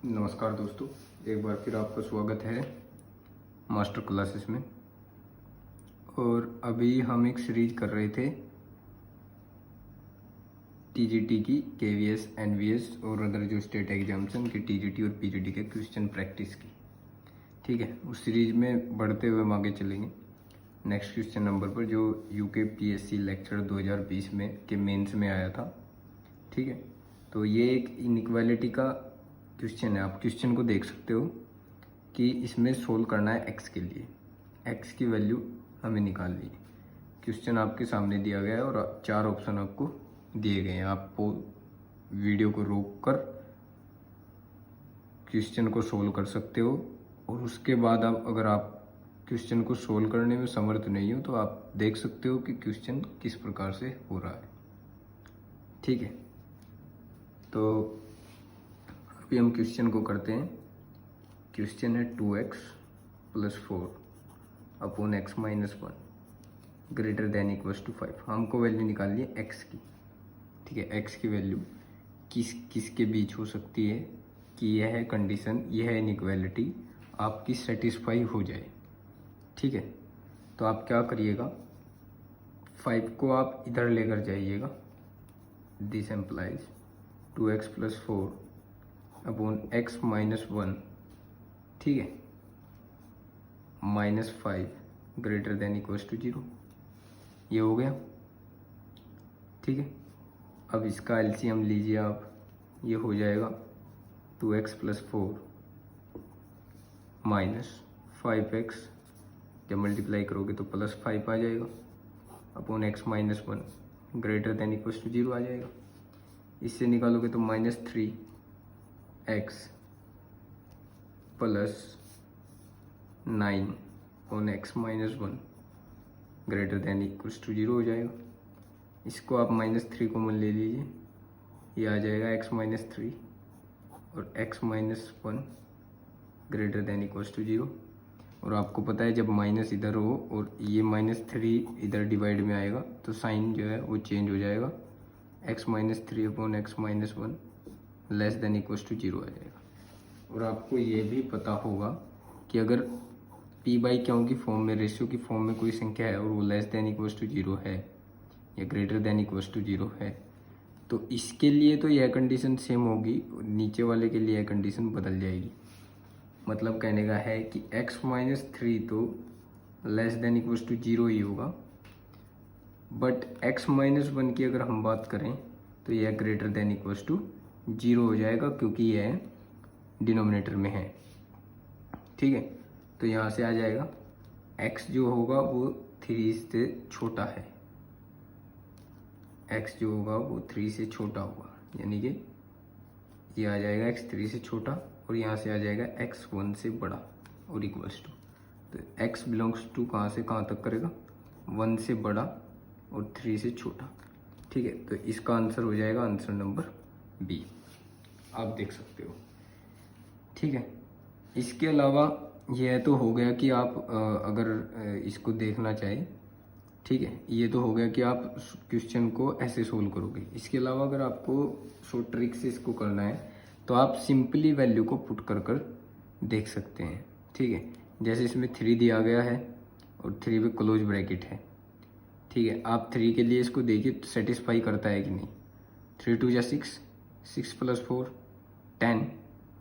नमस्कार दोस्तों, एक बार फिर आपका स्वागत है मास्टर क्लासेस में। और अभी हम एक सीरीज कर रहे थे टीजीटी की, केवीएस, एनवीएस और अदर जो स्टेट एग्जाम्स हैं उनके टीजीटी और पीजीटी के क्वेश्चन प्रैक्टिस की। ठीक है, उस सीरीज में बढ़ते हुए हम आगे चलेंगे नेक्स्ट क्वेश्चन नंबर पर, जो यूके पीएससी लेक्चर 2020 में के मेंस में आया था। ठीक है, तो ये एक इनइक्वालिटी का क्वेश्चन है। आप क्वेश्चन को देख सकते हो कि इसमें सोल्व करना है एक्स के लिए, एक्स की वैल्यू हमें निकालनी है। क्वेश्चन आपके सामने दिया गया है और 4 ऑप्शन आपको दिए गए हैं। आपको वीडियो को रोक कर क्वेश्चन को सोल्व कर सकते हो, और उसके बाद आप अगर आप क्वेश्चन को सोल्व करने में समर्थ नहीं हो तो आप देख सकते हो कि क्वेश्चन किस प्रकार से हो रहा है। ठीक है, तो अभी हम क्वेश्चन को करते हैं। क्वेश्चन है 2x + 4 upon x - 1 greater than equals to 5। हमको वैल्यू निकालनी है x की। ठीक है, x की वैल्यू किसके बीच हो सकती है कि यह कंडीशन, यह इनइक्वालिटी आपकी सेटिस्फाई हो जाए। ठीक है, तो आप क्या करिएगा, 5 को आप इधर लेकर जाइएगा। This implies 2x + 4 upon x - 1, ठीक है, -5 ग्रेटर देन इक्वल्स टू 0। ये हो गया। ठीक है, अब इसका एलसीएम लीजिए आप, ये हो जाएगा 2x + 4 - 5x, जब मल्टीप्लाई करोगे तो +5 आ जाएगा, upon x - 1 greater than equals to 0 आ जाएगा। इससे निकालोगे तो -3x + 9 upon x - 1 greater than equals to 0 हो जाएगा। इसको आप -3 कॉमन ले लीजिए, ये आ जाएगा x - 3 और x - 1 greater than equals to 0। और आपको पता है जब माइनस इधर हो और ये -3 इधर डिवाइड में आएगा तो साइन जो है वो चेंज हो जाएगा, x - 3 upon x - 1 less than equals to 0 आ जाएगा। और आपको ये भी पता होगा कि अगर p/q की फॉर्म में, रेशियो की फॉर्म में कोई संख्या है और वो लेस देन इक्वल्स टू 0 है या ग्रेटर देन इक्वल्स टू 0 है, तो इसके लिए तो यह कंडीशन सेम होगी, नीचे वाले के लिए यह कंडीशन बदल जाएगी। मतलब कहने का है कि x - 3 तो लेस देन इक्वल्स टू 0 ही होगा, बट x - 1 की अगर हम बात करें तो यह ग्रेटर देन इक्वल्स टू 0 हो जाएगा, क्योंकि यह डिनोमिनेटर में है। ठीक है, तो यहाँ से आ जाएगा x जो होगा वो 3 से छोटा है, x जो होगा वो 3 से छोटा होगा, यानी कि ये आ जाएगा x 3 से छोटा, और यहाँ से आ जाएगा x 1 से बड़ा और इक्वल्स टू। तो x बिलोंग्स टू कहाँ से कहाँ तक करेगा, 1 से बड़ा और 3 से छोटा। ठीक है, तो इसका आंसर हो जाएगा आंसर नंबर बी, आप देख सकते हो। ठीक है, इसके अलावा यह तो हो गया कि आप अगर इसको देखना चाहें, ठीक है, ये तो हो गया कि आप क्वेश्चन को ऐसे सोल्व करोगे। इसके अलावा अगर आपको शॉर्ट ट्रिक से इसको करना है तो आप सिंपली वैल्यू को पुट कर देख सकते हैं। ठीक है, जैसे इसमें 3 दिया गया है और 3 पे क्लोज ब्रैकेट है। ठीक है, आप 3 के लिए इसको देखिए तो सेटिस्फाई करता है कि नहीं। 3 × 2 = 6, 6 + 4 10,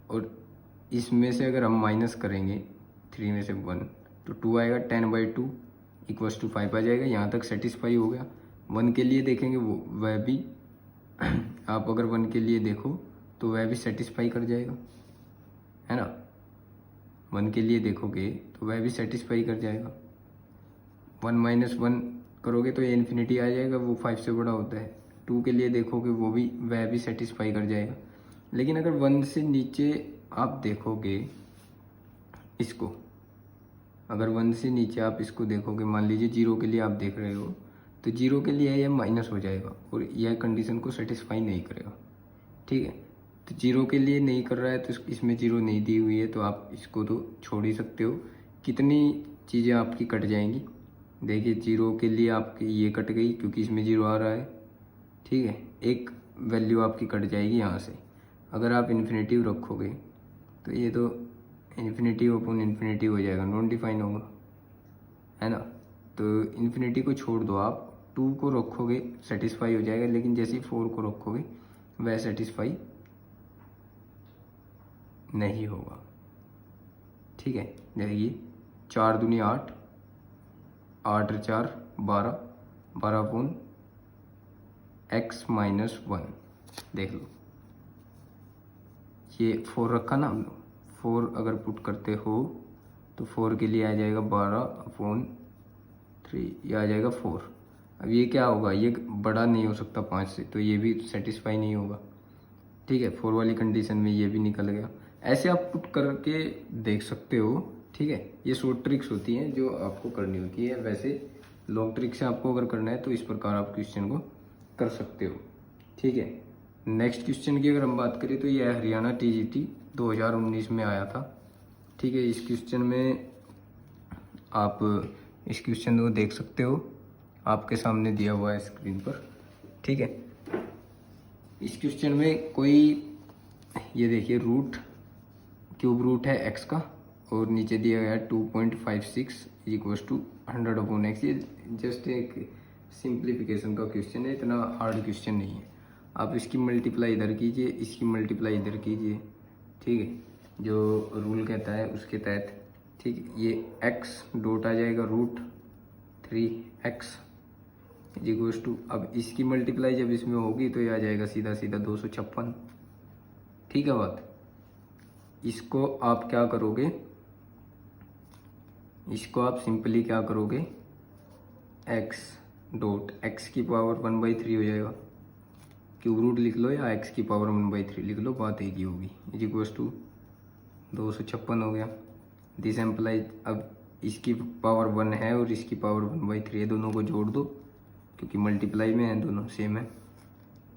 और इसमें से अगर हम माइनस करेंगे 3 में से 1 तो 2 आएगा, 10/2 इक्वल्स टू 5 आ जाएगा। यहाँ तक सेटिस्फाई हो गया। 1 के लिए देखेंगे वो वह भी आप अगर 1 के लिए देखो तो वह भी सेटिस्फाई कर जाएगा, है ना। 1 के लिए देखोगे तो वह भी सेटिस्फाई कर जाएगा। 1 - 1 करोगे तो ये इन्फिनिटी आ जाएगा, वो 5 से बड़ा होता है। 2 के लिए देखोगे वह भी सेटिस्फाई कर जाएगा। लेकिन अगर 1 से नीचे आप देखोगे इसको, अगर 1 से नीचे आप इसको देखोगे, मान लीजिए 0 के लिए आप देख रहे हो, तो 0 के लिए यह माइनस हो जाएगा और यह कंडीशन को सेटिस्फाई नहीं करेगा। ठीक है, तो 0 के लिए नहीं कर रहा है तो इसमें 0 नहीं दी हुई है, तो आप इसको तो छोड़ ही सकते हो। कितनी चीज़ें आपकी कट जाएंगी, देखिए 0 के लिए आपकी ये कट गई क्योंकि इसमें 0 आ रहा है। ठीक है, एक वैल्यू आपकी कट जाएगी यहाँ से। अगर आप इन्फिनेटिव रखोगे तो ये तो इन्फिनिटी अपॉन इन्फिनिटी हो जाएगा, नॉन डिफाइन होगा, है ना। तो इन्फिनिटी को छोड़ दो, आप 2 को रखोगे सेटिस्फाई हो जाएगा, लेकिन जैसे ही 4 को रखोगे वह सेटिस्फाई नहीं होगा, ठीक है। जैसे ये 4 दूनी 8, 8 और 4 12, 12 अपॉन x माइनस 1, देख लो ये 4 रखा ना हम लोग, 4 अगर पुट करते हो तो 4 के लिए आ जाएगा 12 अपॉन 3, ये आ जाएगा 4। अब ये क्या होगा, ये बड़ा नहीं हो सकता 5 से, तो ये भी सेटिस्फाई नहीं होगा, ठीक है। 4 वाली कंडीशन में ये भी निकल गया। ऐसे आप पुट करके देख सकते हो, ठीक है। ये शॉर्ट ट्रिक्स होती हैं जो आपको करनी होती है। वैसे लॉन्ग ट्रिक से आपको अगर करना है तो इस प्रकार आप क्वेश्चन को कर सकते हो, ठीक है। नेक्स्ट क्वेश्चन की अगर हम बात करें तो ये हरियाणा टीजीटी 2019 में आया था, ठीक है। इस क्वेश्चन में आप इस क्वेश्चन को देख सकते हो, आपके सामने दिया हुआ है स्क्रीन पर, ठीक है। इस क्वेश्चन में कोई ये देखिए रूट क्यूब रूट है x का, और नीचे दिया गया है 2.56 इक्वल टू 100 अपॉन x। ये जस्ट एक सिंप्लीफिकेशन का क्वेश्चन है, इतना हार्ड क्वेश्चन नहीं है। आप इसकी मल्टीप्लाई इधर कीजिए, इसकी मल्टीप्लाई इधर कीजिए, ठीक है, जो रूल कहता है उसके तहत, ठीक है। ये x डॉट आ जाएगा रूट 3x इक्वल टू, अब इसकी मल्टीप्लाई जब इसमें होगी तो ये आ जाएगा सीधा सीधा 256, ठीक है बात। इसको आप क्या करोगे, इसको आप सिंपली क्या करोगे, x डॉट x की पावर 1/3 हो जाएगा, क्यूब रूट लिख लो या x की पावर 1/3 लिख लो, बात एक ही होगी, इक्वल टू 256 हो गया। दिस एम्प्लाइज, अब इसकी पावर 1 है और इसकी पावर 1/3 है, दोनों को जोड़ दो क्योंकि मल्टीप्लाई में है, दोनों सेम है,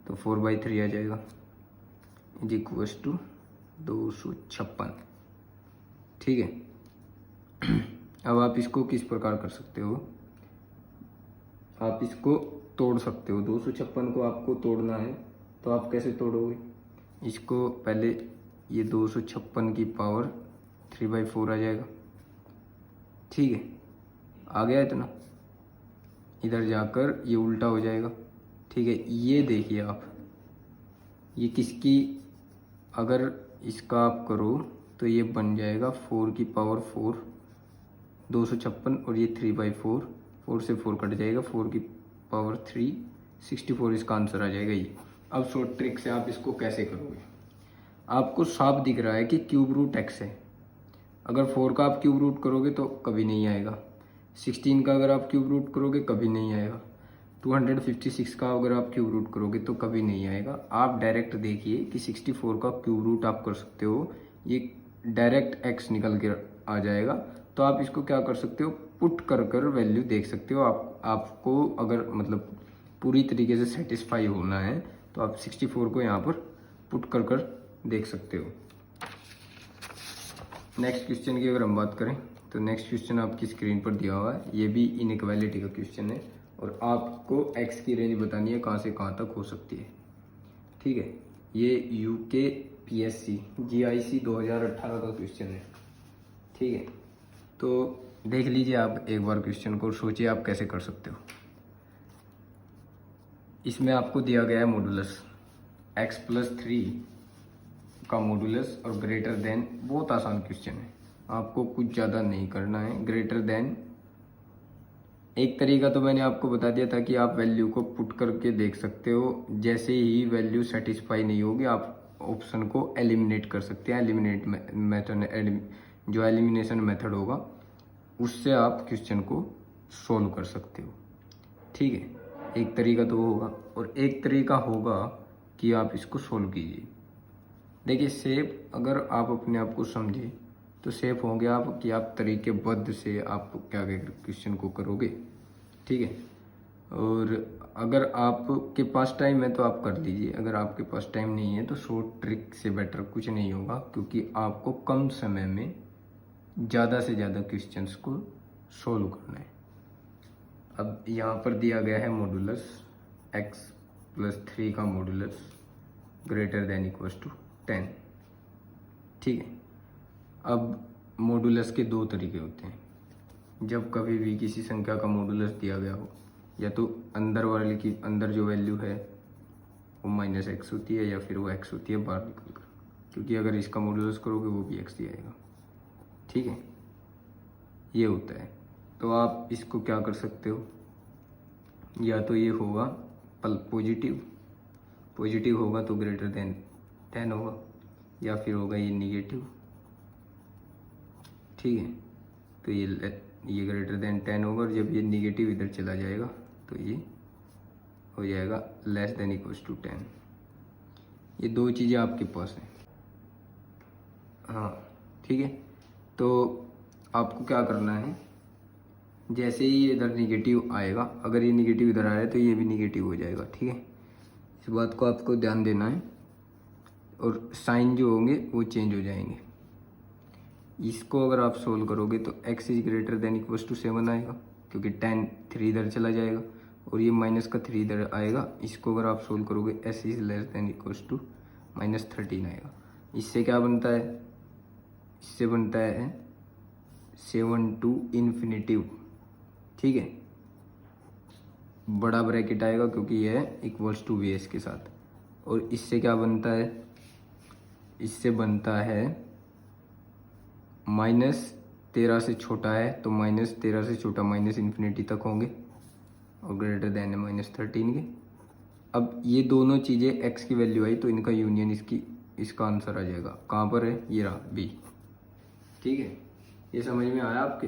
तो 4/3 आ जाएगा, इक्वल टू 256, ठीक है। अब आप इसको किस प्रकार कर सकते हो, आप इसको तोड़ सकते हो। 256 को आपको तोड़ना है तो आप कैसे तोड़ोगे, इसको पहले ये 256 की पावर 3/4 आ जाएगा, ठीक है। आ गया इतना, इधर जाकर ये उल्टा हो जाएगा, ठीक है। ये देखिए आप, ये किसकी, अगर इसका आप करो तो ये बन जाएगा 4 की पावर 4, 256, और ये 3/4, 4 से 4 कट जाएगा, 4 की पावर 3, 64 इसका आंसर आ जाएगा ये। अब शॉर्ट ट्रिक से आप इसको कैसे करोगे, आपको साफ दिख रहा है कि क्यूब रूट x है, अगर 4 का आप क्यूब रूट करोगे तो कभी नहीं आएगा, 16 का अगर आप क्यूब रूट करोगे कभी नहीं आएगा, 256 का अगर आप क्यूब रूट करोगे तो कभी नहीं आएगा। आप डायरेक्ट देखिए कि 64 का क्यूब रूट आप कर सकते हो, ये डायरेक्ट x निकल के आ जाएगा, तो आप इसको क्या कर सकते हो, पुट कर वैल्यू देख सकते हो। आपको अगर मतलब पूरी तरीके से सेटिस्फाई होना है तो आप 64 को यहाँ पर पुट कर देख सकते हो। नेक्स्ट क्वेश्चन की अगर हम बात करें तो नेक्स्ट क्वेश्चन आपकी स्क्रीन पर दिया हुआ है, ये भी इनइक्वालिटी का क्वेश्चन है, और आपको x की रेंज बतानी है कहाँ से कहाँ तक हो सकती है, ठीक है। ये UKPSC GIC 2018 का क्वेश्चन है, ठीक है। तो देख लीजिए आप एक बार क्वेश्चन को और सोचिए आप कैसे कर सकते हो। इसमें आपको दिया गया है मॉडुलस x+3 का मॉडुलस और ग्रेटर देन, बहुत आसान क्वेश्चन है, आपको कुछ ज़्यादा नहीं करना है। ग्रेटर देन एक तरीका तो मैंने आपको बता दिया था कि आप वैल्यू को पुट करके देख सकते हो, जैसे ही वैल्यू सेटिस्फाई नहीं होगी आप ऑप्शन को एलिमिनेट कर सकते हैं। एलिमिनेट मेथड, जो एलिमिनेशन मेथड होगा उससे आप क्वेश्चन को सोल्व कर सकते हो, ठीक है। एक तरीका तो वो होगा, और एक तरीका होगा कि आप इसको सोल्व कीजिए। देखिए सेफ, अगर आप अपने आप को समझे तो सेफ होंगे आप कि आप तरीकेबद्ध से आप क्या क्वेश्चन को करोगे, ठीक है। और अगर आपके पास टाइम है तो आप कर लीजिए, अगर आपके पास टाइम नहीं है तो शॉर्ट ट्रिक से बेटर कुछ नहीं होगा, क्योंकि आपको कम समय में ज़्यादा से ज़्यादा क्वेश्चंस को सोल्व करना है। अब यहाँ पर दिया गया है मॉडुलस x+3 का modulus greater than equal to 10, ठीक है। अब मॉडुलस के दो तरीके होते हैं। जब कभी भी किसी संख्या का मॉडुलस दिया गया हो, या तो अंदर वाले की अंदर जो वैल्यू है वो -x होती है, या फिर वो x होती है बाहर निकल कर, क्योंकि अगर इसका मॉडुलस करोगे वो भी x ही आएगा। ठीक है, ये होता है। तो आप इसको क्या कर सकते हो, या तो ये होगा पॉजिटिव होगा तो ग्रेटर देन 10 होगा, या फिर होगा ये निगेटिव। ठीक है, तो ये ग्रेटर देन 10 होगा, और जब ये निगेटिव इधर चला जाएगा तो ये हो जाएगा लेस देन इक्वल्स टू 10। ये दो चीज़ें आपके पास हैं। हाँ ठीक है, तो आपको क्या करना है, जैसे ही ये इधर निगेटिव आएगा, अगर ये निगेटिव इधर आया तो ये भी निगेटिव हो जाएगा। ठीक है, इस बात को आपको ध्यान देना है, और साइन जो होंगे वो चेंज हो जाएंगे। इसको अगर आप सोल्व करोगे तो x is greater than equals to 7 आएगा, क्योंकि 10 3 इधर चला जाएगा, और ये माइनस का 3 इधर आएगा। इसको अगर आप सोल्व करोगे s is less than equals to -13 आएगा। इससे क्या बनता है, इससे बनता है 7 टू इन्फिनिटिव। ठीक है, बड़ा ब्रैकेट आएगा क्योंकि यह है इक्वल्स टू bs के साथ। और इससे क्या बनता है, इससे बनता है -13 से छोटा है तो -13 से छोटा -इन्फिनिटी तक होंगे, और ग्रेटर देन है -13 के। अब ये दोनों चीज़ें x की वैल्यू आई तो इनका यूनियन इसका आंसर आ जाएगा। कहाँ पर है, ये रहा b। ठीक है, ये समझ में आया आपके।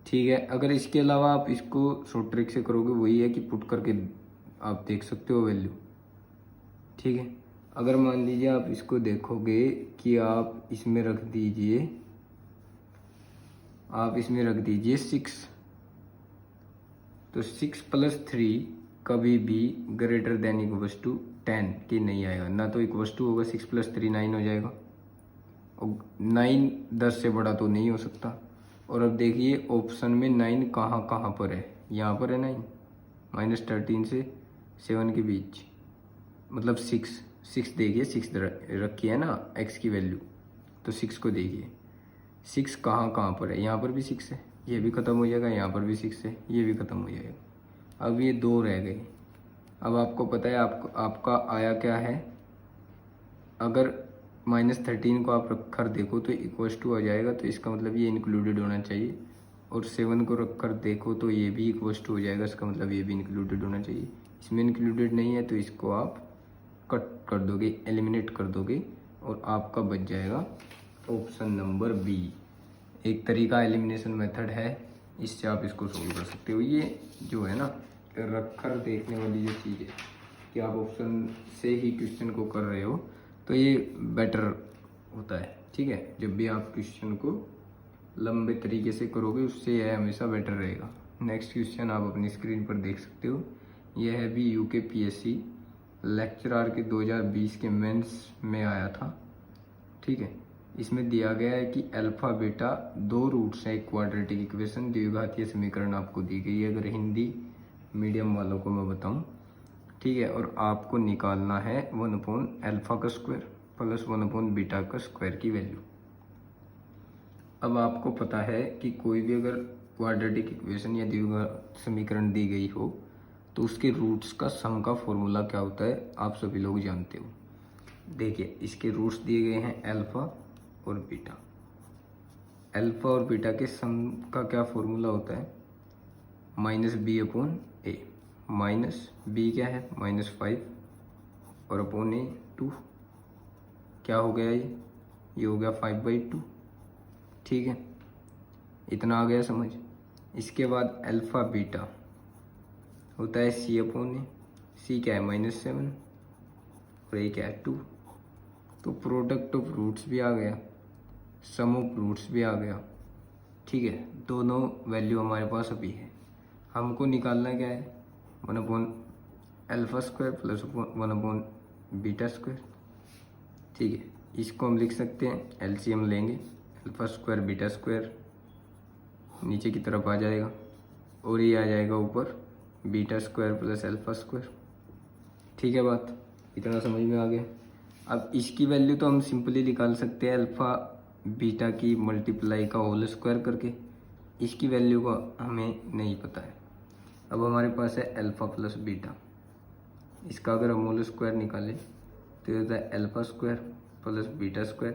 ठीक है, अगर इसके अलावा आप इसको शॉर्ट ट्रिक से करोगे, वही है कि पुट करके आप देख सकते हो वैल्यू। ठीक है, अगर मान लीजिए आप इसको देखोगे कि आप इसमें रख दीजिए 6, तो 6 + 3 कभी भी ग्रेटर देन इक्वल्स टू 10 के नहीं आएगा, ना तो इक्वल्स टू होगा। 6 + 3 9 हो जाएगा, और 9 10 से बड़ा तो नहीं हो सकता। और अब देखिए ऑप्शन में 9 कहाँ पर है, यहाँ पर है 9, -13 से 7 के बीच, मतलब 6 देखिए, 6 रखी है ना x की वैल्यू, तो 6 को देखिए 6 कहाँ पर है, यहाँ पर भी 6 है, ये भी ख़त्म हो जाएगा, यहाँ पर भी 6 है, ये भी ख़त्म हो जाएगा। अब ये 2 रह गए। अब आपको पता है आपका आया क्या है, अगर -13 को आप रख कर देखो तो इक्वल्स टू आ जाएगा, तो इसका मतलब ये इंक्लूडेड होना चाहिए। और 7 को रख कर देखो तो ये भी इक्वल्स टू हो जाएगा, इसका मतलब ये भी इंक्लूडेड होना चाहिए। इसमें इंक्लूडेड नहीं है तो इसको आप कट कर दोगे, एलिमिनेट कर दोगे, और आपका बच जाएगा ऑप्शन नंबर बी। एक तरीका एलिमिनेशन मेथड है, इससे आप इसको सोल्व कर सकते हो। ये जो है ना रख कर देखने वाली जो चीज़ है कि आप ऑप्शन से ही क्वेश्चन को कर रहे हो, तो ये बेटर होता है। ठीक है, जब भी आप क्वेश्चन को लंबे तरीके से करोगे उससे यह हमेशा बेटर रहेगा। नेक्स्ट क्वेश्चन आप अपनी स्क्रीन पर देख सकते हो, यह है भी UKPSC लेक्चरर के 2020 के मेंस में आया था। ठीक है, इसमें दिया गया है कि अल्फा बीटा 2 रूट्स है क्वाड्रेटिक इक्वेशन, द्विघातीय समीकरण आपको दी गई है, अगर हिंदी मीडियम वालों को मैं बताऊं। ठीक है, और आपको निकालना है 1/अल्फा का स्क्वायर प्लस 1/बीटा का स्क्वायर की वैल्यू। अब आपको पता है कि कोई भी अगर क्वाड्रेटिक इक्वेशन या द्विघात समीकरण दी गई हो तो उसके रूट्स का सम का फॉर्मूला क्या होता है, आप सभी लोग जानते हो। देखिए इसके रूट्स दिए गए हैं अल्फा और बीटा। अल्फा और बीटा के सम का क्या फॉर्मूला होता है, -b/a। -b क्या है, -5, और अपॉन a 2। क्या हो गया ये हो गया 5/2। ठीक है, इतना आ गया समझ। इसके बाद अल्फा बीटा होता है c/a। c क्या है, -7, और a क्या है 2। तो प्रोडक्ट ऑफ रूट्स भी आ गया, सम ऑफ रूट्स भी आ गया। ठीक है, दोनों वैल्यू हमारे पास अभी है। हमको निकालना क्या है, 1/अल्फा स्क्वायर प्लस 1/बीटा स्क्वायर। ठीक है, इसको हम लिख सकते हैं, एलसीएम लेंगे, अल्फा स्क्वायर बीटा स्क्वायर नीचे की तरफ आ जाएगा, और ये आ जाएगा ऊपर beta square plus alpha square. ठीक है, बात इतना समझ में आ गया। अब इसकी वैल्यू तो हम सिंपली निकाल सकते हैं अल्फ़ा बीटा की मल्टीप्लाई का होल स्क्वायर करके। इसकी वैल्यू का हमें नहीं पता है। अब हमारे पास है अल्फ़ा प्लस बीटा, इसका अगर हम होल स्क्वायर निकालें तो ये होता है alpha square plus beta square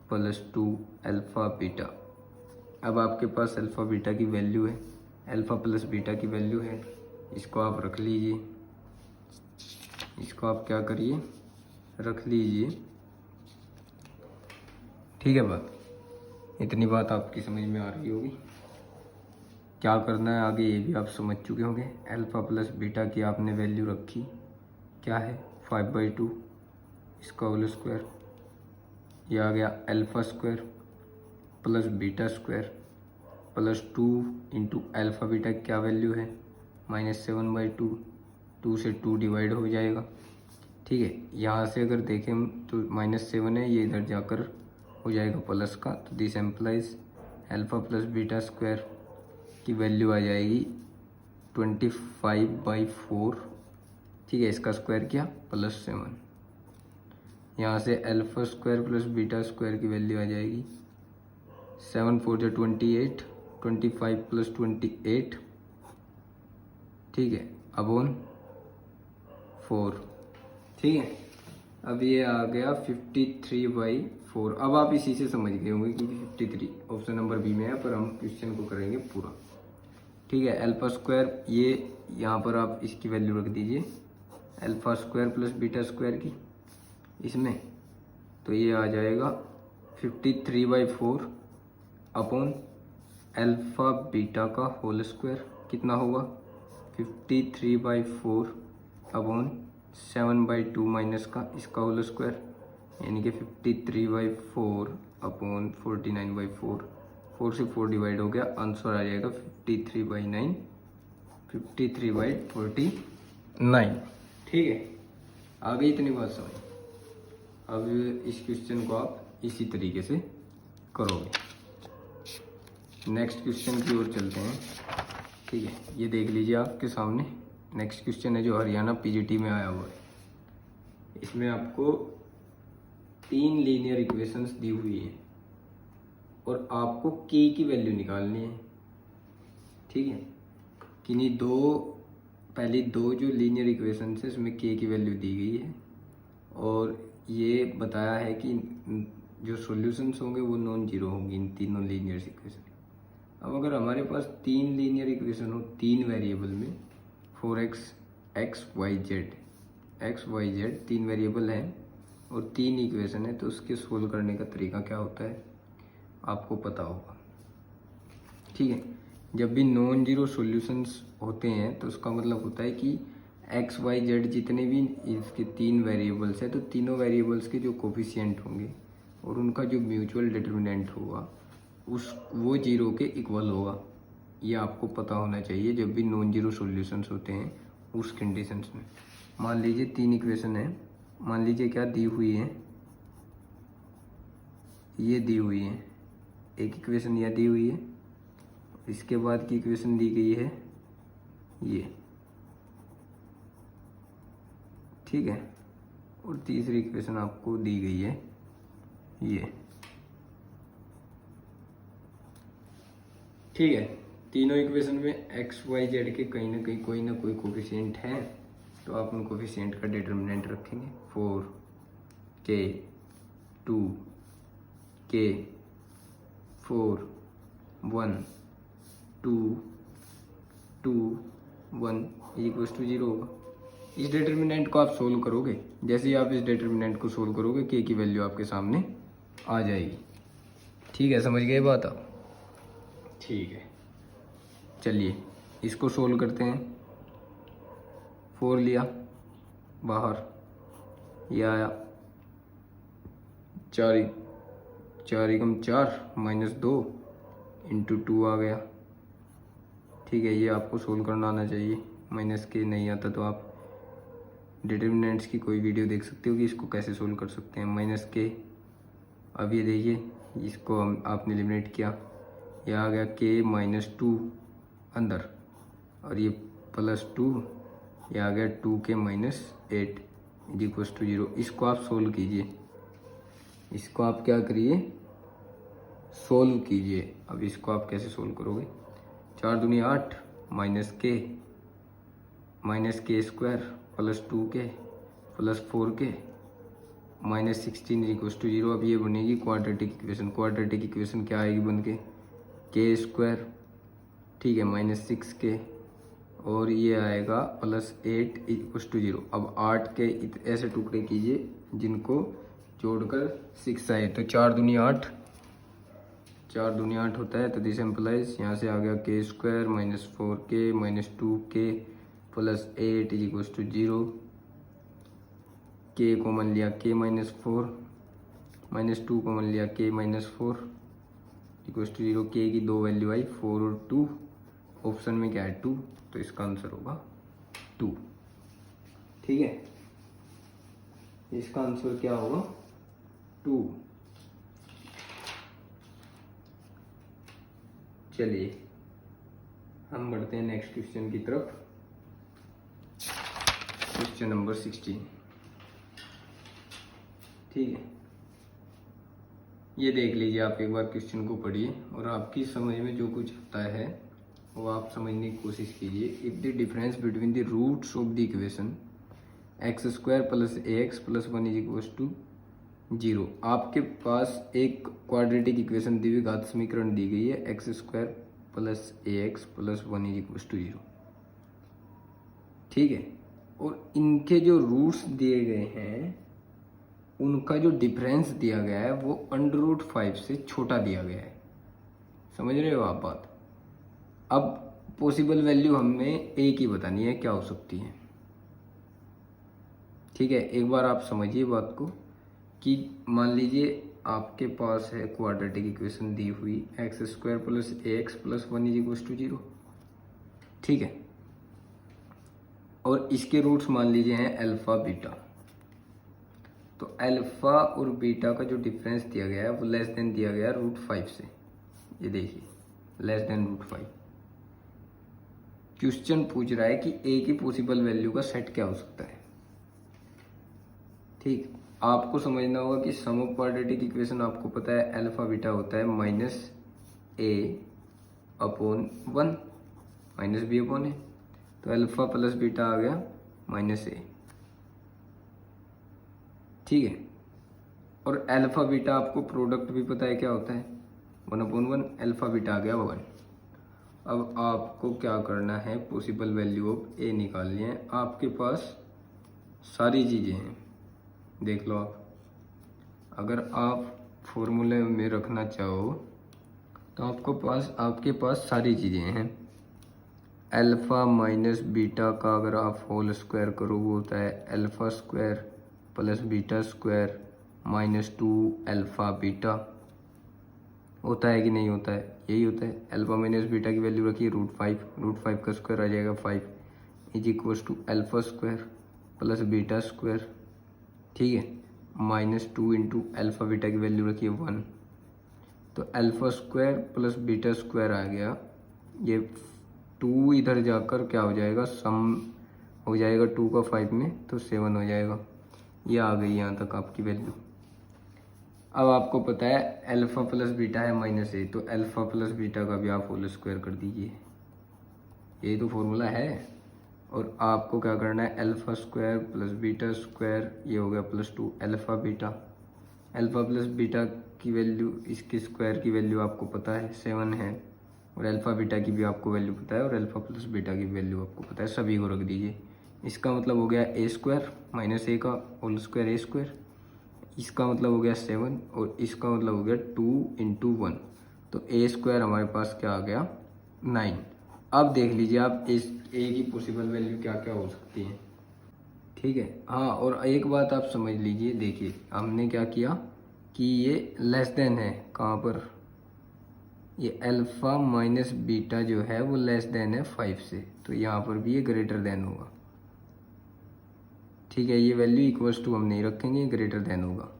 plus 2 alpha beta. अब आपके पास अल्फ़ा बीटा की वैल्यू है, अल्फ़ा प्लस बीटा की वैल्यू है, इसको आप रख लीजिए, इसको आप क्या करिए रख लीजिए। ठीक है बात, इतनी बात आपकी समझ में आ रही होगी। क्या करना है आगे ये भी आप समझ चुके होंगे। अल्फ़ा प्लस बीटा की आपने वैल्यू रखी, क्या है 5/2, इसका होल स्क्वायर, ये आ गया alpha square plus beta square plus 2 into alpha beta की क्या वैल्यू है -7/2, 2 से 2 डिवाइड हो जाएगा। ठीक है, यहाँ से अगर देखें हम तो -7 है, ये इधर जाकर हो जाएगा प्लस का, तो this implies alpha plus beta square की वैल्यू आ जाएगी 25/4। ठीक है, इसका स्क्वायर किया +7, यहाँ से alpha square plus beta square की वैल्यू आ जाएगी 7 4 जो 28, 25 + 28, ठीक है, अपॉन 4। ठीक है, अब ये आ गया 53/4। अब आप इसी से समझ गए होंगे क्योंकि 53 ऑप्शन नंबर बी में है, पर हम क्वेश्चन को करेंगे पूरा। ठीक है, अल्फ़ा स्क्वायर, ये यहाँ पर आप इसकी वैल्यू रख दीजिए alpha square plus beta square की इसमें, तो ये आ जाएगा 53/4 अपॉन अल्फ़ा बीटा का होल स्क्वायर कितना होगा 53/4 अपॉन 7/2 माइनस का इसका होल स्क्वायर, यानी कि 53/4 अपॉन 49/4, 4 से 4 डिवाइड हो गया, आंसर आ जाएगा 53/9, 53/49। ठीक है, आ गई इतनी बात समझ। अब इस क्वेश्चन को आप इसी तरीके से करोगे। नेक्स्ट क्वेश्चन की ओर चलते हैं। ठीक है, ये देख लीजिए आपके सामने नेक्स्ट क्वेश्चन है जो हरियाणा पीजीटी में आया हुआ है। इसमें आपको 3 लीनियर इक्वेशंस दी हुई है और आपको के की वैल्यू निकालनी है। ठीक है, किन्हीं पहली दो जो लीनियर इक्वेशंस है इसमें के की वैल्यू दी गई है और ये बताया है कि जो सॉल्यूशंस होंगे वो नॉन जीरो होंगी इन तीनों लीनियर इक्वेशन। अब अगर हमारे पास 3 लीनियर इक्वेशन हो 3 वेरिएबल में 4x x y z 3 variable हैं और 3 इक्वेशन है, तो उसके सोल्व करने का तरीका क्या होता है आपको पता होगा। ठीक है, जब भी नॉन जीरो सॉल्यूशंस होते हैं तो उसका मतलब होता है कि एक्स वाई जेड जितने भी इसके 3 वेरिएबल्स हैं तो तीनों वेरिएबल्स के जो कोफिशिएंट होंगे और उनका जो म्यूचुअल डिटर्मिनेंट होगा वो जीरो के इक्वल होगा। ये आपको पता होना चाहिए जब भी नॉन जीरो सॉल्यूशंस होते हैं उस कंडीशंस में। मान लीजिए 3 इक्वेशन है, मान लीजिए क्या दी हुई है, ये दी हुई है, एक इक्वेशन यह दी हुई है, इसके बाद की इक्वेशन दी गई है ये, ठीक है, और तीसरी इक्वेशन आपको दी गई है ये। ठीक है, तीनों इक्वेशन में एक्स वाई जेड के कहीं ना कहीं कोई ना कोई कोफिशिएंट है, तो आप उन कोफिशिएंट का डिटर्मिनेंट रखेंगे 4 k 2 k 4 1 2 2 1 इक्वल्स टू 0 होगा। इस डिटर्मिनेंट को आप सोल्व करोगे, जैसे ही आप इस डिटर्मिनेंट को सोल्व करोगे के की वैल्यू आपके सामने आ जाएगी। ठीक है, समझ गए बात आप? ठीक है, चलिए इसको सोल्व करते हैं। 4 लिया बाहर, ये आया 4 एकम 4 -2 इंटू 2 आ गया। ठीक है, ये आपको सोल्व करना आना चाहिए। माइनस के नहीं आता तो आप डिटर्मिनेंट्स की कोई वीडियो देख सकते हो कि इसको कैसे सोल्व कर सकते हैं। माइनस के, अब ये देखिए इसको हम आपने एलिमिनेट किया, ये आ गया k -2 अंदर और ये +2, ये आ गया 2k -8, इज इक्वल टू 0। इसको आप सोल्व कीजिए, इसको आप क्या करिए, सोल्व कीजिए। अब इसको आप कैसे सोल्व करोगे, 4 दूनी 8 minus k square plus 2k plus 4k minus 16 is equal to 0। अब ये बनेगी क्वाड्रेटिक इक्वेशन। क्वाड्रेटिक इक्वेशन क्या आएगी बन के, के स्क्वायर, ठीक है, माइनस 6k और ये आएगा प्लस 8 इक्वल टू 0। अब 8 के ऐसे टुकड़े कीजिए जिनको जोड़कर 6 आए, तो 4 दूनी 8, 4 दूनी 8 होता है, तो दिस एम्प्लाइज यहाँ से आ गया k square minus 4k minus 2k plus 8 is equal to 0। K common लिया के माइनस 4 माइनस 2 कॉमन लिया के माइनस 4 इक्वल टू 0। के की दो वैल्यू आई 4 और 2, ऑप्शन में क्या है 2, तो इसका आंसर होगा 2। ठीक है, इसका आंसर क्या होगा 2। चलिए हम बढ़ते हैं नेक्स्ट क्वेश्चन की तरफ। Question number 16। ठीक है, ये देख लीजिए, आप एक बार क्वेश्चन को पढ़िए और आपकी समझ में जो कुछ आता है वो आप समझने की कोशिश कीजिए। If the difference between the roots of the equation x square plus a x plus 1 is equal to 0। आपके पास एक क्वाड्रेटिक इक्वेशन द्विघात समीकरण दी गई है, x square plus a x plus 1 is equal to 0। ठीक है, और इनके जो रूट्स दिए गए हैं उनका जो डिफरेंस दिया गया है वो √5 से छोटा दिया गया है। समझ रहे हो आप बात। अब पॉसिबल वैल्यू हमें एक ही बतानी है, क्या हो सकती है। ठीक है, एक बार आप समझिए बात को कि मान लीजिए आपके पास है क्वाड्रेटिक इक्वेशन दी हुई x square plus a x plus 1 is equal to 0। ठीक है, और इसके रूट्स मान लीजिए हैं अल्फा बीटा। तो अल्फा और बीटा का जो डिफरेंस दिया गया है वो लेस देन दिया गया है √5 से। ये देखिए, लेस देन √5। क्वेश्चन पूछ रहा है कि ए की पॉसिबल वैल्यू का सेट क्या हो सकता है। ठीक, आपको समझना होगा कि सम ऑफ क्वाड्रेटिक इक्वेशन आपको पता है अल्फा बीटा होता है -a/1 -b/a। तो अल्फा प्लस बीटा आ गया -a। ठीक है, और अल्फा बीटा आपको प्रोडक्ट भी पता है क्या होता है, 1/1। अल्फा बीटा आ गया 1। अब आपको क्या करना है, पॉसिबल वैल्यू ऑफ ए निकालनी है। आपके पास सारी चीज़ें हैं, देख लो आप। अगर आप फॉर्मूले में रखना चाहो तो आपके पास सारी चीज़ें हैं। अल्फा माइनस बीटा का अगर आप होल स्क्वायर करो वो होता है alpha square plus beta square -2 alpha beta. होता है कि नहीं होता है, यही होता है। अल्फा माइनस बीटा की वैल्यू रखिए √5 का स्क्वायर आ जाएगा 5 is equal to alpha square plus beta square. ठीक है, -2 इंटू अल्फा बीटा की वैल्यू रखिए 1, तो alpha square plus beta square आ गया। ये 2 इधर जाकर क्या हो जाएगा, सम हो जाएगा 2 का 5 में, तो 7 हो जाएगा। ये आ गई यहाँ तक आपकी वैल्यू। अब आपको पता है अल्फा प्लस बीटा है -a, तो अल्फा प्लस बीटा का भी आप होल स्क्वायर कर दीजिए। ये तो फॉर्मूला है। और आपको क्या करना है, alpha square plus beta square, ये हो गया +2 alpha beta. Alpha plus beta की वैल्यू, इसकी स्क्वायर की वैल्यू आपको पता है 7 है, और अल्फा बीटा की भी आपको वैल्यू पता है, और अल्फा प्लस बीटा की वैल्यू आपको पता है। सभी को रख दीजिए। इसका मतलब हो गया a स्क्वायर -a का होल स्क्वायर a स्क्वायर। इसका मतलब हो गया 7, और इसका मतलब हो गया 2 इंटू 1, तो a स्क्वायर हमारे पास क्या आ गया 9। अब देख लीजिए आप इस a की पॉसिबल वैल्यू क्या क्या हो सकती है। ठीक है, हाँ, और एक बात आप समझ लीजिए। देखिए हमने क्या किया कि ये लेस देन है, कहाँ पर, ये अल्फा माइनस बीटा जो है वो लेस देन है 5 से, तो यहाँ पर भी ये ग्रेटर देन होगा। ठीक है, ये वैल्यू इक्वल्स टू हम नहीं रखेंगे, ग्रेटर देन होगा।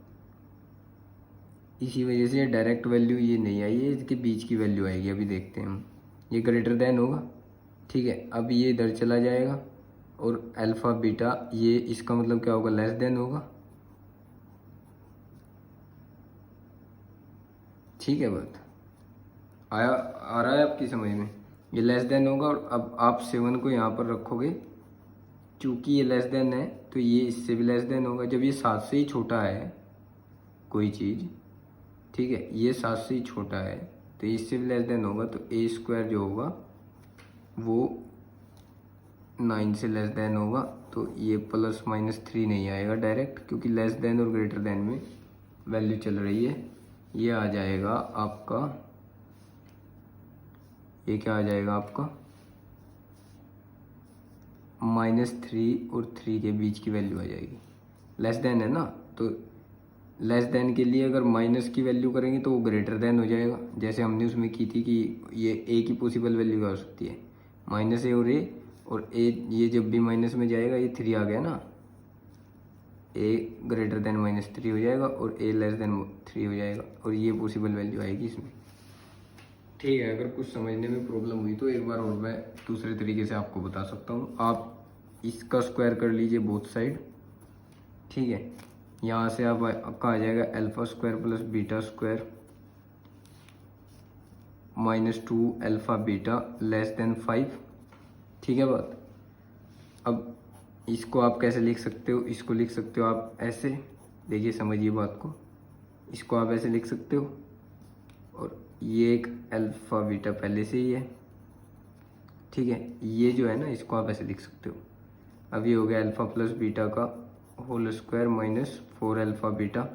इसी वजह से डायरेक्ट वैल्यू ये नहीं आई है, इसके बीच की वैल्यू आएगी। अभी देखते हैं हम, ये ग्रेटर देन होगा। ठीक है, अब ये इधर चला जाएगा, और अल्फ़ा बीटा, ये इसका मतलब क्या होगा, लेस देन होगा। ठीक है, बात आ रहा है आपकी समझ में, ये लेस देन होगा। और अब आप 7 को यहाँ पर रखोगे, चूंकि ये लेस देन है तो ये इससे भी लेस देन होगा। जब ये 7 से ही छोटा है कोई चीज़, ठीक है, ये 7 से ही छोटा है तो इससे भी लेस देन होगा, तो ए स्क्वायर जो होगा वो 9 से लेस देन होगा। तो ये ±3 नहीं आएगा डायरेक्ट, क्योंकि लेस देन और ग्रेटर देन में वैल्यू चल रही है। ये आ जाएगा आपका, ये क्या आ जाएगा आपका, -3 और 3 के बीच की वैल्यू आ जाएगी। लेस देन है ना, तो लेस देन के लिए अगर माइनस की वैल्यू करेंगे तो वो ग्रेटर देन हो जाएगा, जैसे हमने उसमें की थी कि ये ए की पॉसिबल वैल्यू क्या हो सकती है, -a और a, और a ये जब भी माइनस में जाएगा ये 3 आ गया ना, a ग्रेटर देन -3 हो जाएगा और a लेस देन 3 हो जाएगा, और ये पॉसिबल वैल्यू आएगी इसमें। ठीक है, अगर कुछ समझने में प्रॉब्लम हुई तो एक बार और मैं दूसरे तरीके से आपको बता सकता हूँ। आप इसका स्क्वायर कर लीजिए बोथ साइड, ठीक है, यहाँ से आपका आ जाएगा alpha square plus beta square -2 alpha beta less than 5। ठीक है बात। अब इसको आप कैसे लिख सकते हो, इसको लिख सकते हो आप ऐसे, देखिए समझिए बात को, इसको आप ऐसे लिख सकते हो, और ये एक अल्फ़ा बीटा पहले से ही है, ठीक है, ये जो है ना इसको आप ऐसे लिख सकते हो। अब ये हो गया अल्फ़ा प्लस बीटा का whole square -4 alpha beta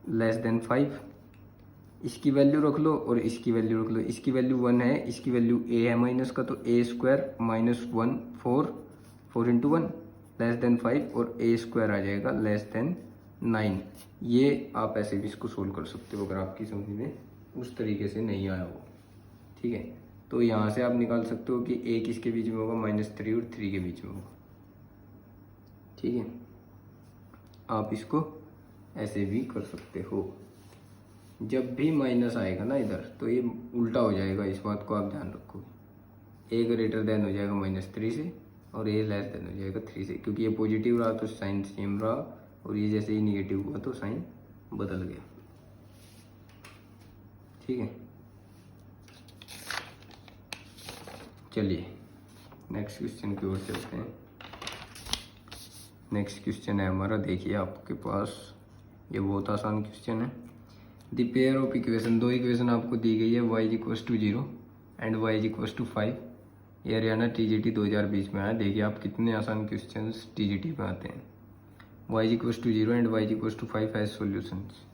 less than 5। इसकी वैल्यू रख लो और इसकी वैल्यू रख लो, इसकी वैल्यू 1 है, इसकी वैल्यू a है माइनस का, तो a स्क्वायर -1 4 × 1 लेस देन 5, और a स्क्वायर आ जाएगा लेस देन 9। ये आप ऐसे भी इसको सोल्व कर सकते हो अगर आपकी समझ में उस तरीके से नहीं आया हो। ठीक है, तो यहाँ से आप निकाल सकते हो कि a किसके बीच में होगा, -3 और 3 के बीच में होगा। ठीक है, आप इसको ऐसे भी कर सकते हो। जब भी माइनस आएगा ना इधर तो ये उल्टा हो जाएगा, इस बात को आप ध्यान रखो। a ग्रेटर देन हो जाएगा -3 से और a लेस देन हो जाएगा 3 से, क्योंकि ये पॉजिटिव रहा तो साइन सेम रहा, और ये जैसे ही निगेटिव हुआ तो साइन बदल गया। ठीक है, चलिए नेक्स्ट क्वेश्चन की ओर चलते हैं। नेक्स्ट क्वेश्चन है हमारा, देखिए आपके पास, ये बहुत आसान क्वेश्चन है। द पेयर ऑफ इक्वेशन, दो इक्वेशन आपको दी गई है, y = 0 एंड y = 5। ये हरियाणा TGT 2020 में आया। देखिए आप कितने आसान क्वेश्चन TGT में आते हैं। y = 0 and y = 5 has solutions.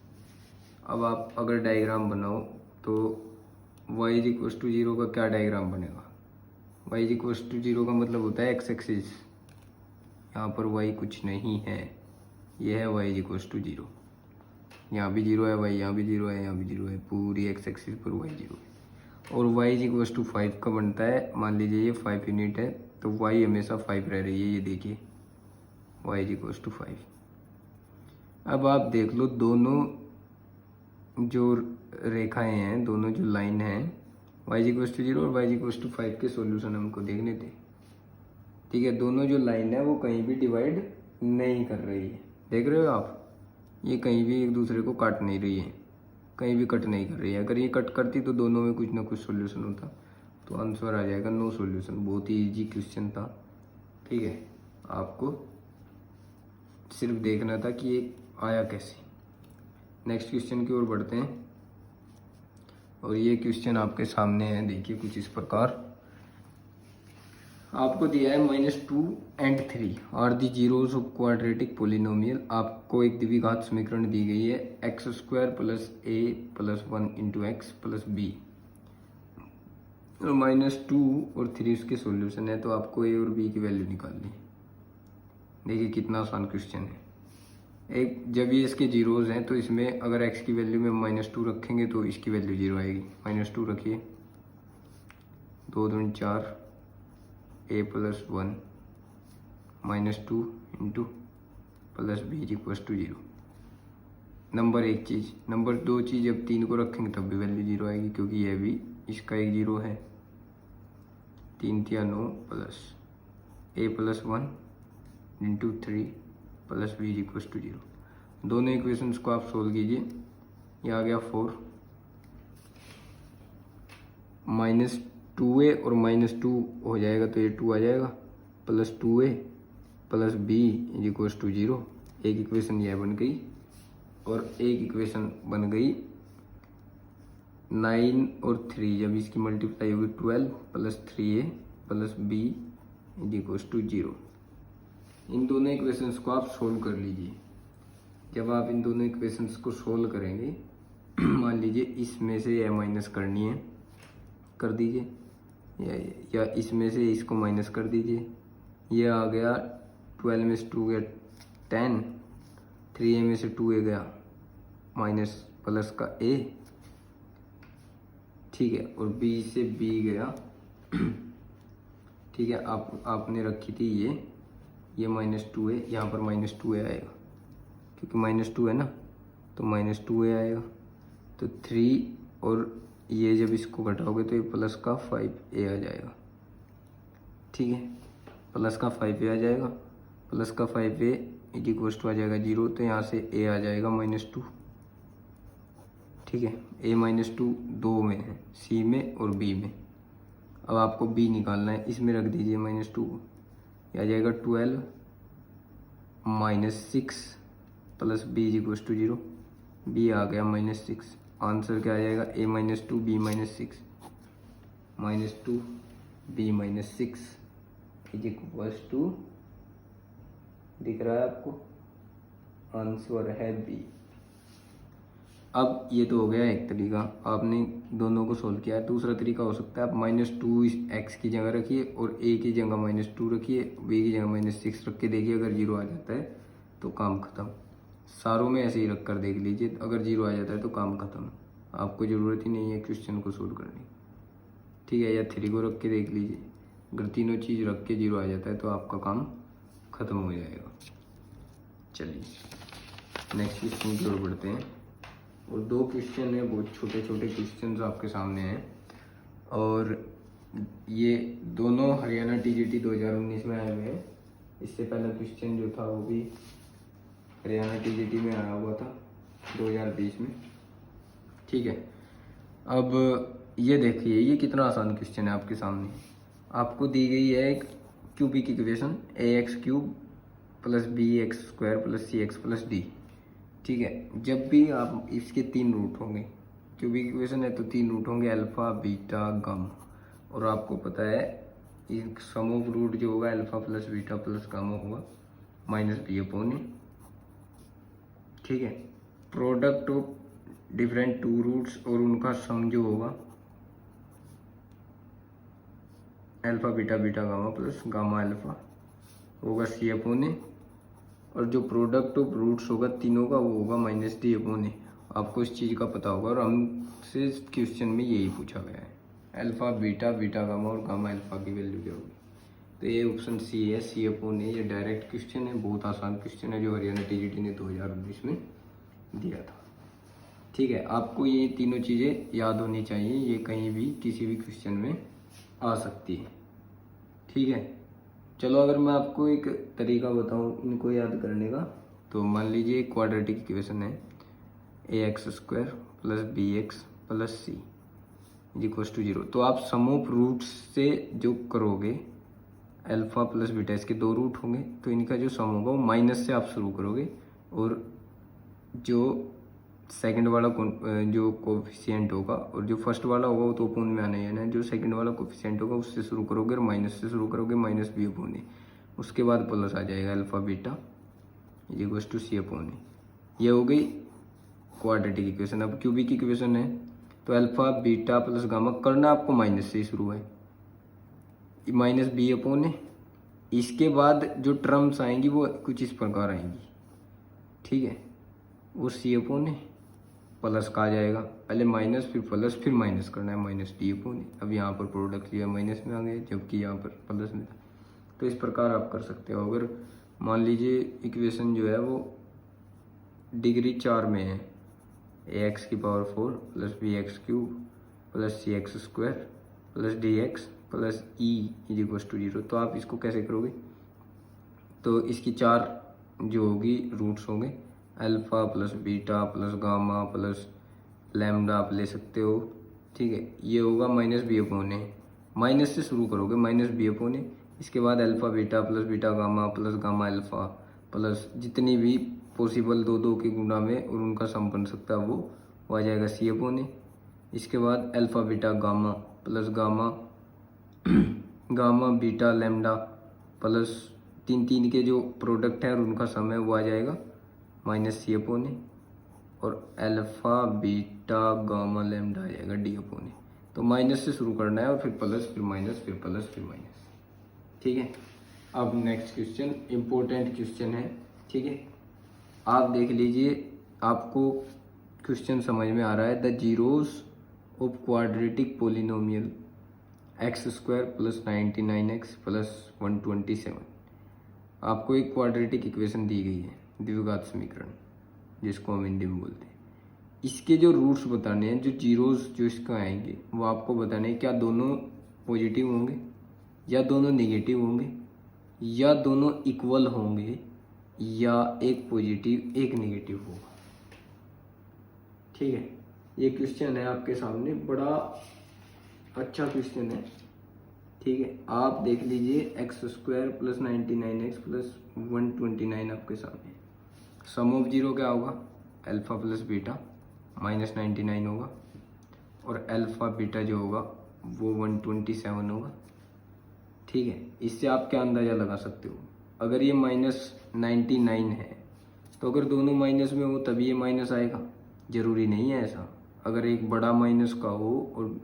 अब आप अगर डायग्राम बनाओ तो y = 0 का क्या डायग्राम बनेगा, y = 0 का मतलब होता है x एक्सिस, यहाँ पर y कुछ नहीं है, ये है y = 0, यहाँ भी 0 है, y यहाँ भी 0 है, यहाँ भी 0 है, पूरी x एक्सिस पर y 0 है। और y = 5 का बनता है, मान लीजिए ये 5 यूनिट है तो y हमेशा 5 रह रही है, ये देखिए y = 5। अब आप देख लो दोनों जो रेखाएं हैं, दोनों जो लाइन हैं, y = 0 और y = 5 के सॉल्यूशन हमको देखने थे। ठीक है, दोनों जो लाइन है वो कहीं भी डिवाइड नहीं कर रही है, देख रहे हो आप, ये कहीं भी एक दूसरे को काट नहीं रही है, कहीं भी कट नहीं कर रही है। अगर ये कट करती तो दोनों में कुछ ना कुछ सॉल्यूशन होता, तो आंसर आ जाएगा नो सॉल्यूशन। बहुत ही इजी क्वेश्चन था। ठीक है, आपको सिर्फ देखना था कि ये आया कैसे। नेक्स्ट क्वेश्चन की ओर बढ़ते हैं, और ये क्वेश्चन आपके सामने है, देखिए कुछ इस प्रकार आपको दिया है -2 and 3 are the zeros of quadratic polynomial. आपको एक द्विघात समीकरण दी गई है x² + a + 1 × x + b, और -2 और 3 उसके सॉल्यूशन है, तो आपको a और b की वैल्यू निकालनी है। देखिए कितना आसान क्वेश्चन है। एक जब ये इसके जीरोज हैं तो इसमें अगर x की वैल्यू में -2 रखेंगे तो इसकी वैल्यू 0 आएगी। -2 रखिए, 2 दूनी 4, a + 1 -2 × + b = 0। नंबर एक चीज़, नंबर दो चीज़, जब 3 को रखेंगे तब भी वैल्यू 0 आएगी, क्योंकि यह भी इसका एक 0 है। 3 × 9 + a plus 1 into 3 plus b equal to 0। दोनों इक्वेशंस को आप सोल्व कीजिए। ये आ गया 4 माइनस 2a और माइनस 2 हो जाएगा तो ये 2 आ जाएगा, plus 2a plus b equal to 0। एक इक्वेशन यह बन गई और एक इक्वेशन बन गई 9 और 3, जब इसकी मल्टीप्लाई होगी 12 plus 3a plus b equal to 0। इन दोनों इक्वेशंस को आप सोल्व कर लीजिए। जब आप इन दोनों इक्वेशंस को सोल्व करेंगे, मान लीजिए इसमें से यह माइनस करनी है, कर दीजिए, या इसमें से इसको माइनस कर दीजिए। यह आ गया 12 में से 2 गया 10, 3a में से 2a गया माइनस प्लस का a, ठीक है, और b से b गया, ठीक है। आपने रखी थी ये माइनस 2a, यहाँ पर माइनस 2a आएगा क्योंकि माइनस 2 है ना, तो माइनस 2a आएगा। तो 3 और ये जब इसको घटाओगे तो ये प्लस का 5a आ जाएगा, ठीक है, प्लस का 5a आ जाएगा, प्लस का 5a इक्वल टू आ जाएगा 0। तो यहाँ से a आ जाएगा -2, ठीक है। a -2 दो में है, c में और b में। अब आपको b निकालना है, इसमें रख दीजिए -2, आ जाएगा 12 -6 plus b equal to 0। b आ गया -6। आंसर क्या आ जाएगा, a -2 b -6 -2 b -6 equal to, दिख रहा है आपको, आंसर है b। अब ये तो हो गया एक तरीका, आपने दोनों को सोल्व किया है। दूसरा तरीका हो सकता है आप -2 x की जगह रखिए और a की जगह -2 रखिए, b की जगह -6 रख के देखिए, अगर 0 आ जाता है तो काम खत्म। सारों में ऐसे ही रख कर देख लीजिए, अगर 0 आ जाता है तो काम खत्म, आपको ज़रूरत ही नहीं है क्वेश्चन को सोल्व करने, ठीक है। या 3 को रख के देख लीजिए, अगर तीनों चीज़ रख के 0 आ जाता है तो आपका काम ख़त्म हो जाएगा। चलिए नेक्स्ट क्वेश्चन की ओर बढ़ते हैं। और दो क्वेश्चन है, बहुत छोटे छोटे क्वेश्चन आपके सामने हैं, और ये दोनों हरियाणा टीजीटी 2019 में आए हुए हैं। इससे पहला क्वेश्चन जो था वो भी हरियाणा टीजीटी में आया हुआ था 2020 में, ठीक है। अब ये देखिए, ये कितना आसान क्वेश्चन है आपके सामने। आपको दी गई है एक cubic equation ax³ plus bx² plus cx plus d, ठीक है। जब भी आप इसके 3 रूट होंगे, क्यूबिक इक्वेशन है तो 3 रूट होंगे, अल्फा बीटा गामा, और आपको पता है इस सम ऑफ रूट जो होगा alpha plus beta plus gamma होगा -b/a, ठीक है। प्रोडक्ट ऑफ डिफरेंट 2 रूट्स और उनका सम जो होगा alpha beta beta gamma plus gamma alpha होगा c/a, और जो प्रोडक्ट ऑफ रूट्स होगा तीनों का वो होगा -d/a। आपको इस चीज़ का पता होगा, और हमसे क्वेश्चन में यही पूछा गया है, अल्फा बीटा बीटा गामा और गामा अल्फा की वैल्यू क्या होगी। तो ये ऑप्शन सी है, c/a। ये डायरेक्ट क्वेश्चन है, बहुत आसान क्वेश्चन है जो हरियाणा टीजीटी ने 2019 में दिया था, ठीक है। आपको ये तीनों चीज़ें याद होनी चाहिए, ये कहीं भी किसी भी क्वेश्चन में आ सकती है, ठीक है। चलो अगर मैं आपको एक तरीका बताऊं इनको याद करने का, तो मान लीजिए क्वाड्रेटिक इक्वेशन है ax² plus bx plus c equal to 0। तो आप सम ऑफ रूट्स से जो करोगे, अल्फा प्लस बीटा इसके 2 रूट होंगे, तो इनका जो सम होगा वो माइनस से आप शुरू करोगे, और जो सेकंड वाला जो कोफिशिएंट होगा और जो फर्स्ट वाला होगा वो तो अपोन में आना ही है ना, जो सेकंड वाला कोफिशिएंट होगा उससे शुरू करोगे और माइनस से शुरू करोगे, -b/a, उसके बाद प्लस आ जाएगा alpha beta equal to c/a। ये हो गई क्वाड्रेटिक इक्वेशन। अब क्यूबिक इक्वेशन है तो अल्फा बीटा प्लस गामा करना आपको माइनस से ही शुरू है, -b/a। इसके बाद जो टर्म्स आएंगी वो कुछ इस प्रकार आएंगी, ठीक है। वो c/a प्लस का आ जाएगा, पहले माइनस फिर प्लस फिर माइनस करना है -d/a। अब यहाँ पर प्रोडक्ट लिया माइनस में आ गया, जबकि यहाँ पर प्लस में था। तो इस प्रकार आप कर सकते हो। अगर मान लीजिए इक्वेशन जो है वो डिग्री 4 में है, ax⁴ plus bx³ plus cx² plus dx plus e is equal to 0। तो आप इसको कैसे करोगे, तो इसकी 4 जो होगी रूट्स होंगे, alpha plus beta plus gamma plus lambda आप ले सकते हो, ठीक है। ये होगा माइनस बी अपॉन ए, माइनस से शुरू करोगे, माइनस बी अपॉन ए, इसके बाद alpha beta plus gamma alpha plus जितनी भी पॉसिबल दो के गुणा में और उनका सम बन सकता है वो आ जाएगा सी अपॉन ए। इसके बाद alpha beta gamma plus gamma beta lambda plus तीन के जो प्रोडक्ट है और उनका सम है वो आ जाएगा माइनस सी अपॉन ए, और अल्फ़ा बीटा गामा लैम्डा आ जाएगा डी अपॉन ए। तो माइनस से शुरू करना है और फिर प्लस फिर माइनस फिर प्लस फिर माइनस, ठीक है। अब नेक्स्ट क्वेश्चन इम्पोर्टेंट क्वेश्चन है, ठीक है। आप देख लीजिए, आपको क्वेश्चन समझ में आ रहा है। The zeros of quadratic polynomial x square plus 99x plus 127। आपको एक क्वाड्रेटिक इक्वेशन दी गई है, द्विघात समीकरण जिसको हम हिंदी में बोलते हैं। इसके जो रूट्स बताने हैं, जो जीरोस जो इसका आएंगे वो आपको बताने हैं, क्या दोनों पॉजिटिव होंगे या दोनों नेगेटिव होंगे या दोनों इक्वल होंगे या एक पॉजिटिव एक नेगेटिव होगा, ठीक है। ये क्वेश्चन है आपके सामने, बड़ा अच्छा क्वेश्चन है, ठीक है। आप देख लीजिए, x square plus 99x plus 129 आपके सामने। सम ऑफ जीरो क्या होगा, अल्फ़ा प्लस बीटा माइनस 99 होगा, और अल्फ़ा बीटा जो होगा वो 127 होगा, ठीक है। इससे आप क्या अंदाज़ा लगा सकते हो, अगर ये माइनस 99 है तो अगर दोनों माइनस में हो तभी ये माइनस आएगा, ज़रूरी नहीं है ऐसा। अगर एक बड़ा माइनस का हो और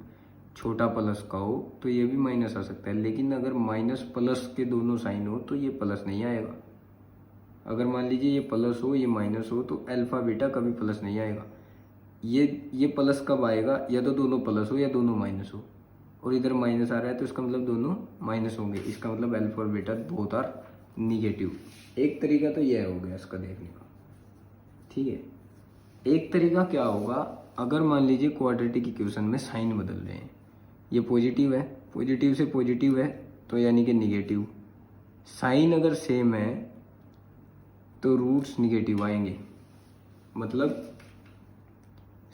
छोटा प्लस का हो तो ये भी माइनस आ सकता है, लेकिन अगर माइनस प्लस के दोनों साइन हो तो ये प्लस नहीं आएगा। अगर मान लीजिए ये प्लस हो ये माइनस हो तो अल्फ़ा बीटा कभी प्लस नहीं आएगा। ये प्लस कब आएगा, या तो दोनों प्लस हो या दोनों माइनस हो, और इधर माइनस आ रहा है तो इसका मतलब दोनों माइनस होंगे, इसका मतलब अल्फ़ा और बीटा बोथ आर निगेटिव। एक तरीका तो यह हो गया इसका देखने का, ठीक है। एक तरीका क्या होगा, अगर मान लीजिए क्वाड्रेटिक इक्वेशन में साइन बदल रहे हैं, ये पॉजिटिव है, पॉजिटिव से पॉजिटिव है तो यानी कि निगेटिव, साइन अगर सेम है तो रूट्स निगेटिव आएंगे। मतलब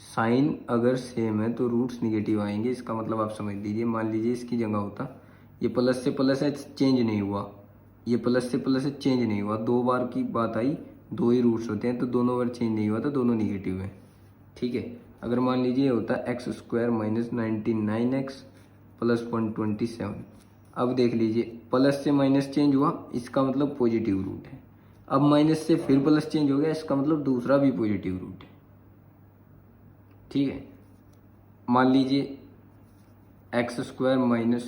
साइन अगर सेम है तो रूट्स निगेटिव आएंगे। इसका मतलब आप समझ लीजिए, मान लीजिए इसकी जगह होता, ये प्लस से प्लस है चेंज नहीं हुआ, ये प्लस से प्लस है चेंज नहीं हुआ, 2 बार की बात आई, 2 ही रूट्स होते हैं तो दोनों बार चेंज नहीं हुआ तो दोनों निगेटिव है, ठीक है। अगर मान लीजिए होता है x square minus 99x plus 127। अब देख लीजिए, प्लस से माइनस चेंज हुआ, इसका मतलब पॉजिटिव रूट है। अब माइनस से फिर प्लस चेंज हो गया, इसका मतलब दूसरा भी पॉजिटिव रूट है, ठीक है। मान लीजिए एक्स स्क्वायर माइनस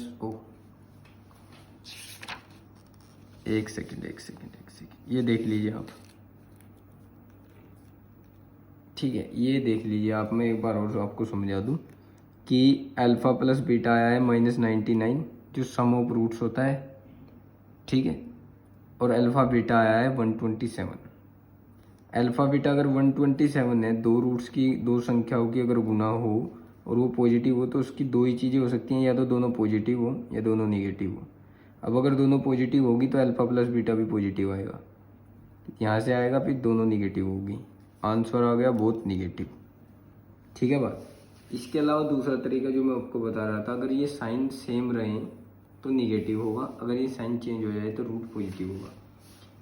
एक सेकेंड, ये देख लीजिए आप, ठीक है। ये देख लीजिए आप, मैं एक बार और आपको समझा दूं कि अल्फ़ा प्लस बीटा आया है माइनस 99 जो सम ऑफ रूट्स होता है, ठीक है, और अल्फ़ा बीटा आया है 127। अल्फ़ा बीटा अगर 127 है, 2 रूट्स की 2 संख्याओं की अगर गुना हो और वो पॉजिटिव हो तो उसकी 2 ही चीज़ें हो सकती हैं, या तो दोनों पॉजिटिव हो या दोनों निगेटिव हो। अब अगर दोनों पॉजिटिव होगी तो अल्फ़ा प्लस बीटा भी पॉजिटिव आएगा, यहाँ से आएगा, फिर दोनों निगेटिव होगी, आंसर आ गया बोथ निगेटिव, ठीक है बात। इसके अलावा दूसरा तरीका जो मैं आपको बता रहा था, अगर ये साइन सेम रहे तो निगेटिव होगा, अगर ये साइन चेंज हो जाए तो रूट पॉजिटिव होगा।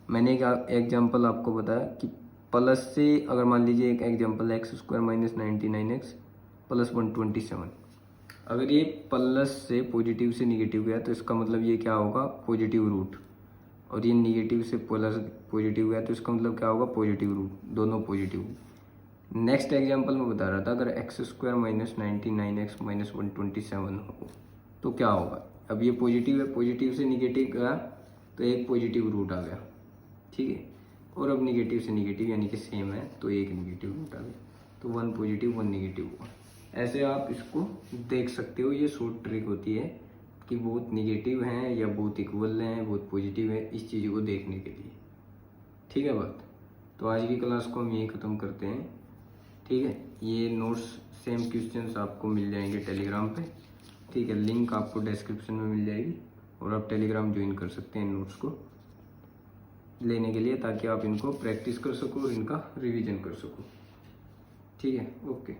मैंने एक एग्जांपल आपको बताया कि प्लस से, अगर मान लीजिए एक example x square minus 99x plus 127, अगर ये प्लस से पॉजिटिव से निगेटिव गया तो इसका मतलब ये क्या होगा, पॉजिटिव रूट, और ये निगेटिव से प्लस पॉजिटिव गया तो इसका मतलब क्या होगा, पॉजिटिव रूट, दोनों पॉजिटिव। नेक्स्ट एग्जांपल में बता रहा था, अगर x square minus 99x minus 127 हो तो क्या होगा। अब ये पॉजिटिव है, पॉजिटिव से निगेटिव गया तो एक पॉजिटिव रूट आ गया, ठीक है, और अब निगेटिव से निगेटिव यानी कि सेम है तो एक निगेटिव रूट आ गया, तो 1 पॉजिटिव 1 निगेटिव हुआ। ऐसे आप इसको देख सकते हो, ये शॉर्ट ट्रिक होती है कि बहुत निगेटिव हैं या बहुत इक्वल हैं, बहुत पॉजिटिव है, इस चीज़ को देखने के लिए, ठीक है बात। तो आज की क्लास को हम यहीं ख़त्म करते हैं, ठीक है। ये नोट्स सेम क्वेश्चंस आपको मिल जाएंगे टेलीग्राम पे, ठीक है, लिंक आपको डिस्क्रिप्शन में मिल जाएगी और आप टेलीग्राम ज्वाइन कर सकते हैं नोट्स को लेने के लिए, ताकि आप इनको प्रैक्टिस कर सको और इनका रिवीजन कर सको। ठीक है, ओके।